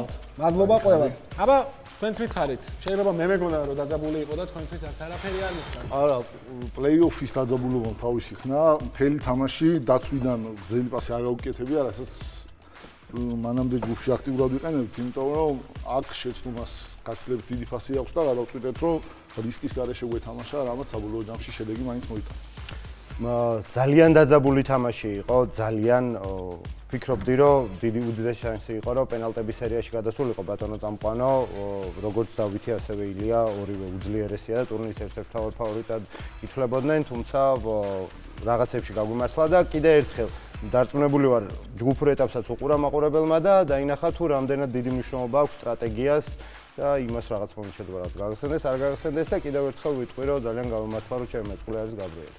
მადლობა ყველას. აბა თქვენც მითხარით, შეიძლება მე მეგონა რომ დაძაბული იყო და თქვენთვის არც არაფერი არ მიხარ. არა, პლეიოფის დაძაბულობა თავისი ხნა, მთელი თამაში დაცვიდან გზელი პასი არ გაუკეთებია, რასაც მანამდე ჯგუფში აქტიურად ვიყენებთ, იმიტომ რომ აქ შეცდომას გაცილებით დიდი ფასი აქვს და გადავწყვიტეთ, რომ რისკის გარეშე გვეთამაშა, რამაც საბოლოო ჯამში შედეგი მაინც მოიტანა. ძალიან დაძაბული თამაში იყო, ძალიან ვფიქრობდი, რომ უდიდესი შანსი იყო, რომ პენალტების სერიაში გადასულიყო ბატონო წამყვანო, როგორც დავითი, ასევე ილია, ორივე უძლიერესია და ტურნირის ერთ-ერთ მთავარ ფავორიტად ითვლებოდნენ, თუმცა რაღაცებში გაგვიმართლა და კიდე ერთხელ დარწმუნებული ვარ ჯგუფურ ეტაპსაც უყურა მაყურებელმა და დაინახა თუ რამდენად დიდი მნიშვნელობა აქვს სტრატეგიას და იმას რაღაც მომენტში რაღაც გაგახსენდეს, არ გაგახსენდეს და კიდევ ერთხელ ვიტყვი, რომ ძალიან გამომართლა, რომ ჩემი მეწყვილე არის გაბრიელი.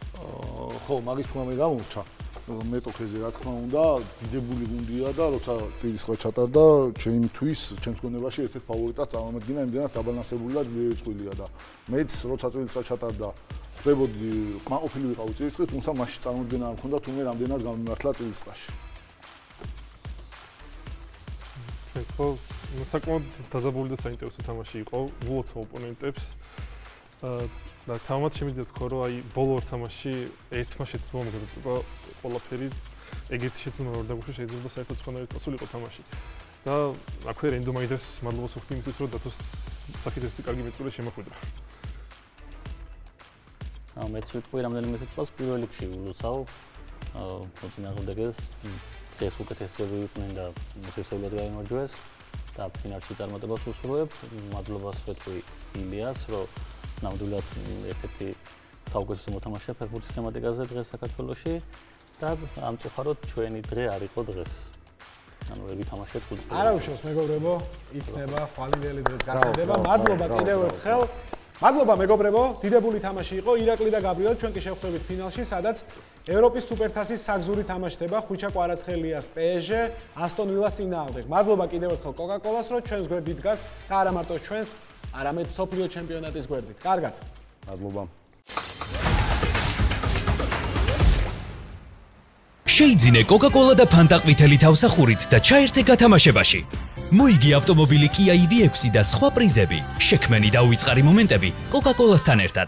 ხო, მაგის თქმა მე გამორჩა. მეტოქეზე რა თქმა უნდა, დიდებული გუნდია და როცა წილისყრა ჩატარდა, ჩემთვის, ჩემს გონებაში ერთ-ერთ ფავორიტად წარმომედგინა, იმდენად დაბალანსებული და ძლიერი წყვილია და მეც როცა წილისყრა ჩატარდა, ხდებოდი კმაყოფილი ვიყავი წილისყრით, თუმცა მასში წარმოდგენა არ მქონდა თუ მე რამდენად გამიმართლა წილისყრაში. ხო, საკმაოდ დაძაბული და საინტერესო თამაში იყო. ვულოცავ ოპონენტებს. და თამამად შემიძლია თქვა, რომ აი ბოლო ორ თამაში ერთმა შეცდომამ გადაწყვიტა ყველაფერი. ეგეთი შეცდომა ვერ დაგუშვი, შეიძლება საერთოდ სხვანაირად წასულიყო თამაში. და აქვე რენდომაიზერს მადლობას ვუხდი იმისთვის, რომ დათოს sakit ეს კარგი მეწყვილე შემოხვედრა. მეც ვიტყვი რამდენიმე სიტყვას პირველ რიგში ულოცავ. მოწინააღმდეგეს დღეს უკეთესები იყვნენ და მიღწევლად გაიმარჯვეს და ფინალში წარმატებას უსურვებ. მადლობას ვეთქვი ილიას, რომ ნამდვილად ერთ-ერთი საუკეთესო მოთამაშეა ფეხბურთის თემატიკაზე დღეს საქართველოში და ამწუხაროდ ჩვენი დღე არ იყო დღეს. ანუ ვერ ვითამაშეთ ხუთს. არა უშავს მეგობრებო, იქნება ხვალინდელი დღეც გახდება. მადლობა კიდევ ერთხელ. მადლობა მეგობრებო, დიდებული თამაში იყო ირაკლი და გაბრიელ, ჩვენ კი შევხვდებით ფინალში, სადაც ევროპის სუპერთასის საგზური თამაშდება ხვიჩა კვარაცხელიას PSG ასტონ ვილას წინააღმდეგ. მადლობა კიდევ ერთხელ კოკაკოლას, რომ ჩვენს გვერდით დგას და არა მარტო ჩვენს, არამედ მსოფლიო ჩემპიონატის გვერდით. კარგად. მადლობა. შეიძინე კოკაკოლა და ფანტა ყვითელი თავსახურით და ჩაერთე გათამაშებაში. მოიგი ავტომობილი Kia EV6 და სხვა პრიზები. შექმენი და უიწყარი მომენტები კოკაკოლასთან ერთად.